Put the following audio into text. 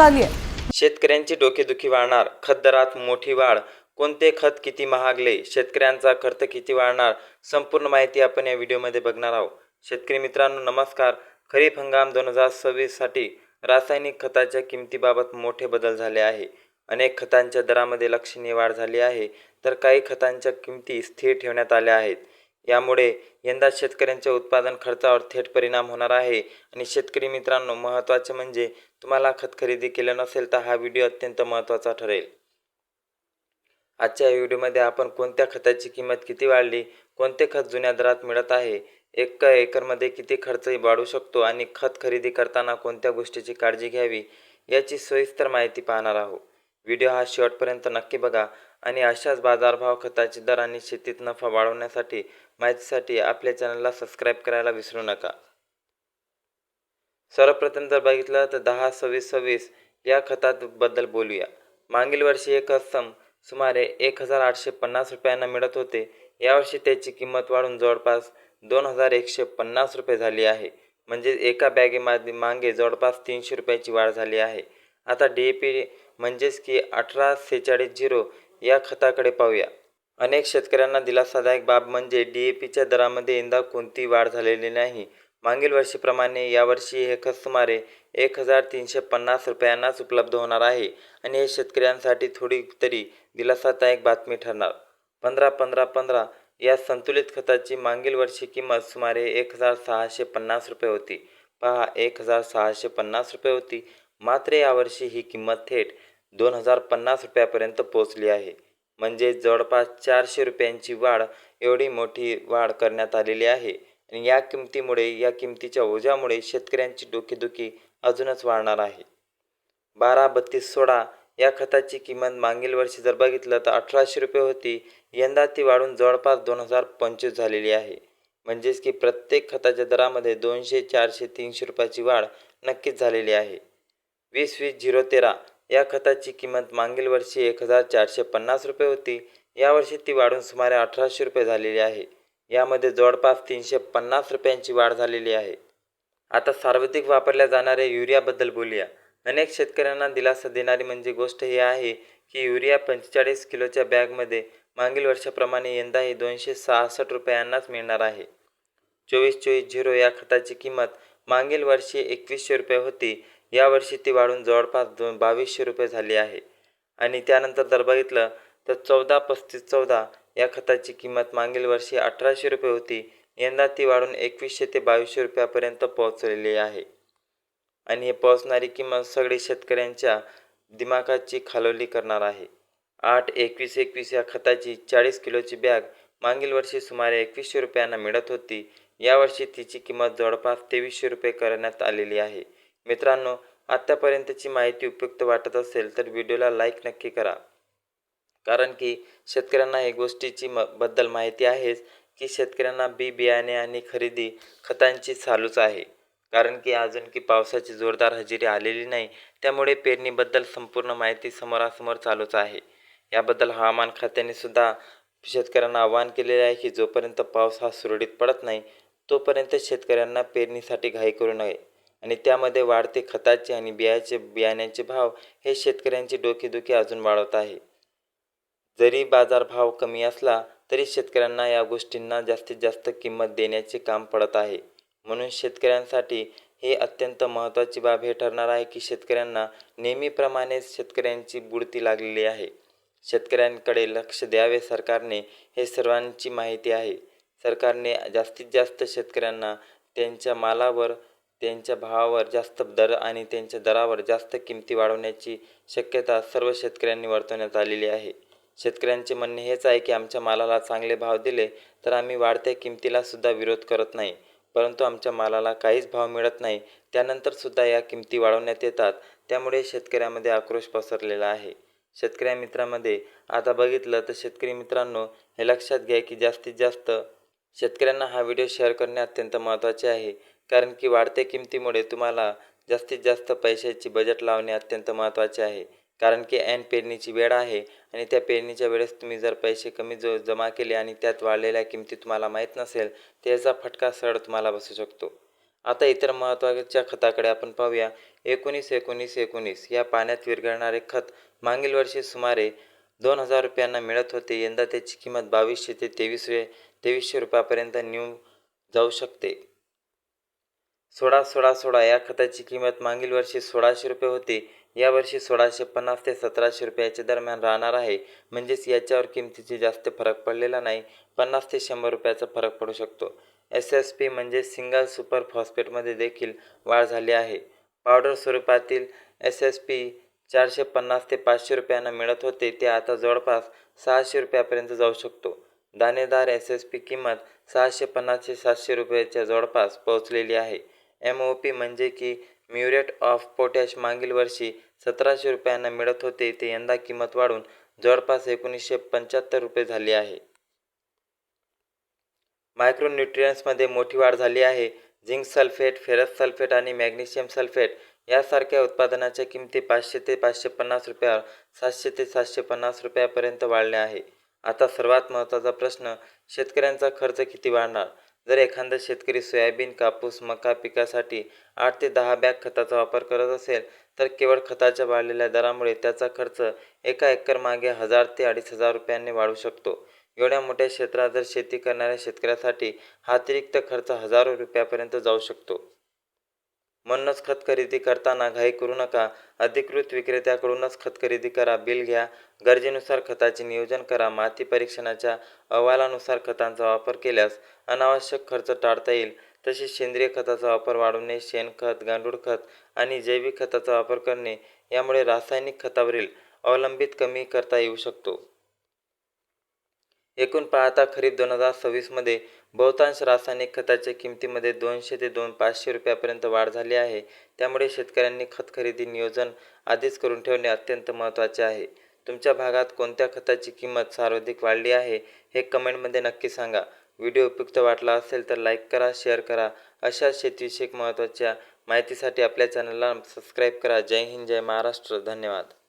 आली आहे। शेतकऱ्यांची डोकेदुखी वाढणार, खत दरात मोठी वाढ, कोणते खत किती महागले, शेतकऱ्यांचा खर्च किती वाढणार, संपूर्ण माहिती आपण या व्हिडिओमध्ये बघणार आहोत। शेतकरी मित्रांनो नमस्कार। खरीप हंगाम 2026 साठी रासायनिक खताच्या किमतीबाबत मोठे बदल झाले आहे। अनेक खतांच्या दरामध्ये लक्षणीय वाढ झाली आहे, तर काही खतांच्या किमती स्थिर ठेवण्यात आल्या आहेत। यामुळे यंदा शेतकऱ्यांच्या उत्पादन खर्चावर थेट परिणाम होणार आहे। आणि शेतकरी मित्रांनो महत्त्वाचे म्हणजे तुम्हाला खत खरेदी केलं नसेल तर हा व्हिडिओ अत्यंत महत्त्वाचा ठरेल। आजच्या व्हिडिओमध्ये आपण कोणत्या खताची किंमत किती वाढली, कोणते खत जुन्या दरात मिळत आहे, एका एकरमध्ये किती खर्च वाढू शकतो आणि खत खरेदी करताना कोणत्या गोष्टीची काळजी घ्यावी याची सविस्तर माहिती पाहणार आहोत। व्हिडिओ हा शेवटपर्यंत नक्की बघा आणि अशाच बाजारभाव, खताचे दर आणि शेतीत नफा वाढवण्यासाठी माहितीसाठी आपल्या चॅनलला सबस्क्राईब करायला विसरू नका। सर्वप्रथम जर बघितलं तर 10-26-26 या खताबद्दल बोलूया। मागील वर्षी एक खत सुमारे 1850 रुपयांना मिळत होते। यावर्षी त्याची किंमत वाढून जवळपास 2150 रुपये झाली आहे। म्हणजे एका बॅगेमध्ये मागे जवळपास 300 रुपयाची वाढ झाली आहे। आता DAP म्हणजेच की 1846-0 या खताकडे पाहूया। अनेक शेतकऱ्यांना दिलासादायक बाब म्हणजे DAPच्या दरामध्ये यंदा कोणतीही वाढ झालेली नाही। मागील वर्षीप्रमाणे यावर्षी हे खत सुमारे 1350 रुपयांनाच उपलब्ध होणार आहे आणि हे शेतकऱ्यांसाठी थोडी तरी दिलासादायक बातमी ठरणार। 15-15-15 या संतुलित खताची मागील वर्षी किंमत सुमारे 1650 रुपये होती। पहा 1650 रुपये होती, मात्र यावर्षी ही किंमत थेट 2050 रुपयापर्यंत पोहोचली आहे। म्हणजे जवळपास 400 रुपयांची वाढ, एवढी मोठी वाढ करण्यात आलेली आहे। आणि या किमतीच्या ओझ्यामुळे शेतकऱ्यांची डोकेदुखी अजूनच वाढणार आहे। 12-32-16 या खताची किंमत मागील वर्षी जर बघितलं तर 1800 रुपये होती, यंदा ती वाढून जवळपास 2025 झालेली आहे। म्हणजेच की प्रत्येक खताच्या दरामध्ये 200, 400, 300 रुपयाची वाढ नक्कीच झालेली आहे। 20-20-013 या खताची किंमत मागील वर्षी 1450 रुपये होती, यावर्षी ती वाढून सुमारे 1800 रुपये झालेली आहे। यामध्ये जवळपास 350 रुपयांची वाढ झालेली आहे। आता सर्वाधिक वापरल्या जाणाऱ्या युरियाबद्दल बोलूया। अनेक शेतकऱ्यांना दिलासा देणारी म्हणजे गोष्ट ही आहे की युरिया 45 किलोच्या बॅगमध्ये मागील वर्षाप्रमाणे यंदाही 266 रुपयांनाच मिळणार आहे। 24-24-0 या खताची किंमत मागील वर्षी 2100 रुपये होती, यावर्षी ती वाढून जवळपास 2200 रुपये झाली आहे। आणि त्यानंतर जर बघितलं तर 14-35-14 या खताची किंमत मागील वर्षी 1800 रुपये होती, यंदा ती वाढून 2100 ते 2200 रुपयापर्यंत पोहोचलेली आहे। आणि हे पोहोचणारी किंमत सगळी शेतकऱ्यांच्या दिमागाची खालोली करणार आहे। 8-21-21 या खताची 40 किलोची बॅग मागील वर्षी सुमारे 2100 रुपयांना मिळत होती, यावर्षी तिची किंमत जवळपास 2300 रुपये करण्यात आलेली आहे। मित्रांनो, आत्तापर्यंतची माहिती उपयुक्त वाटत असेल तर व्हिडिओला लाईक नक्की करा, कारण की शेतकऱ्यांना या गोष्टीची बद्दल माहिती आहेच की शेतकऱ्यांना बियाणे आणि खरेदी खतांची चालूच आहे, कारण की अजून की पावसाची जोरदार हजेरी आलेली नाही, त्यामुळे पेरणीबद्दल संपूर्ण माहिती समोरासमोर चालूच आहे। याबद्दल हवामान खात्याने सुद्धा शेतकऱ्यांना आवाहन केलेले आहे की जोपर्यंत पाऊस हा सुरळीत पडत नाही तोपर्यंत शेतकऱ्यांना पेरणीसाठी घाई करू नये। आणि त्यामध्ये वाढते खताचे आणि बियाण्याचे भाव हे शेतकऱ्यांची डोकेदुखी अजून वाढवत आहे। जरी बाजारभाव कमी असला तरी शेतकऱ्यांना या गोष्टींना जास्तीत जास्त किंमत देण्याचे काम पडत आहे। म्हणून शेतकऱ्यांसाठी ही अत्यंत महत्त्वाची बाब हे ठरणार आहे की शेतकऱ्यांना नेहमीप्रमाणे शेतकऱ्यांची बुडती लागलेली आहे। शेतकऱ्यांकडे लक्ष द्यावे सरकारने, हे सर्वांची माहिती आहे। सरकारने जास्तीत जास्त शेतकऱ्यांना त्यांच्या मालावर, त्यांच्या भावावर जास्त दर आणि त्यांच्या दरावर जास्त किमती वाढवण्याची शक्यता सर्व शेतकऱ्यांनी वर्तवण्यात आलेली आहे। शेतकऱ्यांचे म्हणणे हेच आहे की आमच्या मालाला चांगले भाव दिले तर आम्ही वाढत्या किमतीला सुद्धा विरोध करत नाही, परंतु आमच्या मालाला काहीच भाव मिळत नाही त्यानंतर सुद्धा या किमती वाढवण्यात येतात, त्यामुळे शेतकऱ्यामध्ये आक्रोश पसरलेला आहे। शेतकरी मित्रांमध्ये आता बघितलं तर शेतकरी मित्रांनो हे लक्षात घ्या की जास्तीत जास्त शेतकऱ्यांना हा व्हिडिओ शेअर करणे अत्यंत महत्त्वाचे आहे, कारण की वाढत्या किमतीमुळे तुम्हाला जास्तीत जास्त पैशाची बजेट लावणे अत्यंत महत्त्वाचे आहे। कारण की ऐन पेरणीची वेळ आहे आणि त्या पेरणीच्या वेळेस तुम्ही जर पैसे कमी जमा केले आणि त्यात वाढलेल्या किमती तुम्हाला माहीत नसेल तर याचा फटका सरळ तुम्हाला बसू शकतो। आता इतर महत्त्वाच्या खताकडे आपण पाहूया 19-19-19 या पाण्यात विरघळणारे खत मागील वर्षी सुमारे 2,000 रुपयांना मिळत होते. यंदा त्याची किंमत 2200 ते 2300 रुपयापर्यंत नेऊन जाऊ शकते. सोळा सोळा सोळा या खताची किंमत मागील वर्षी 1,600 रुपये होती. यावर्षी 1,650 ते 1,700 रुपयाच्या दरम्यान राहणार आहे. म्हणजेच याच्यावर किमतीची जास्त फरक पडलेला नाही. 50 ते 100 रुपयाचा फरक पडू शकतो. SSP म्हणजे सिंगल सुपर फॉस्फेटमध्ये देखील वाढ झाली आहे. पावडर स्वरूपातील SSP 450 ते 500 रुपयांना मिळत होते, ते आता जवळपास 600 रुपयापर्यंत जाऊ शकतो. दाणेदार SSP किंमत 650 ते 700 रुपयाच्या जवळपास पोहोचलेली आहे. MOP म्हणजे की म्युरेट ऑफ पोटॅश मागील वर्षी 1,700 रुपयांना मिळत होते, ते यंदा किंमत वाढून जवळपास 1,975 रुपये झाली आहे. मायक्रोन्यूट्रियंट्समध्ये मोठी वाढ झाली आहे. झिंक सल्फेट, फेरस सल्फेट आणि मॅग्नेशियम सल्फेट यासारख्या उत्पादनाच्या किमती 500 ते 550 रुपयावर 700 ते 750 रुपयापर्यंत वाढल्या आहे. आता सर्वात महत्त्वाचा प्रश्न, शेतकऱ्यांचा खर्च किती वाढणार? जर एखादा शेतकरी सोयाबीन, कापूस, मका पिकासाठी 8 ते 10 बॅग खताचा वापर करत असेल, तर केवळ खताच्या वाढलेल्या दरामुळे त्याचा खर्च एका एकर मागे 1,000 ते 2,500 रुपयांनी वाढू शकतो. एवढ्या मोठ्या क्षेत्रात जर शेती करणाऱ्या शेतकऱ्यासाठी हा अतिरिक्त खर्च हजारो रुपयापर्यंत जाऊ शकतो. म्हणूनच खत खरेदी करताना घाई करू नका. अधिकृत विक्रेत्याकडूनच खत खरेदी करा. बिल घ्या. गरजेनुसार खताचे नियोजन करा. माती परीक्षणाच्या अहवालानुसार खतांचा वापर केल्यास अनावश्यक खर्च टाळता येईल. तसेच सेंद्रिय खताचा वापर वाढवणे, शेणखत, गांडूळ खत आणि जैविक खताचा वापर करणे यामुळे रासायनिक खतावरील अवलंबित कमी करता येऊ शकतो. एकूण पाहता खरीप 2026 मध्ये बहुतांश रासायनिक खताच्या किमतीमध्ये 200 ते 500 रुपयापर्यंत वाढ झाली आहे. त्यामुळे शेतकऱ्यांनी खत खरेदी नियोजन आधीच करून ठेवणे अत्यंत महत्त्वाचे आहे. तुमच्या भागात कोणत्या खताची किंमत सर्वाधिक वाढली आहे हे कमेंटमध्ये नक्की सांगा. व्हिडिओ उपयुक्त वाटला असेल तर लाईक करा, शेअर करा. अशा शेतीविषयक महत्त्वाच्या माहितीसाठी आपल्या चॅनलला सबस्क्राईब करा. जय हिंद, जय महाराष्ट्र. धन्यवाद.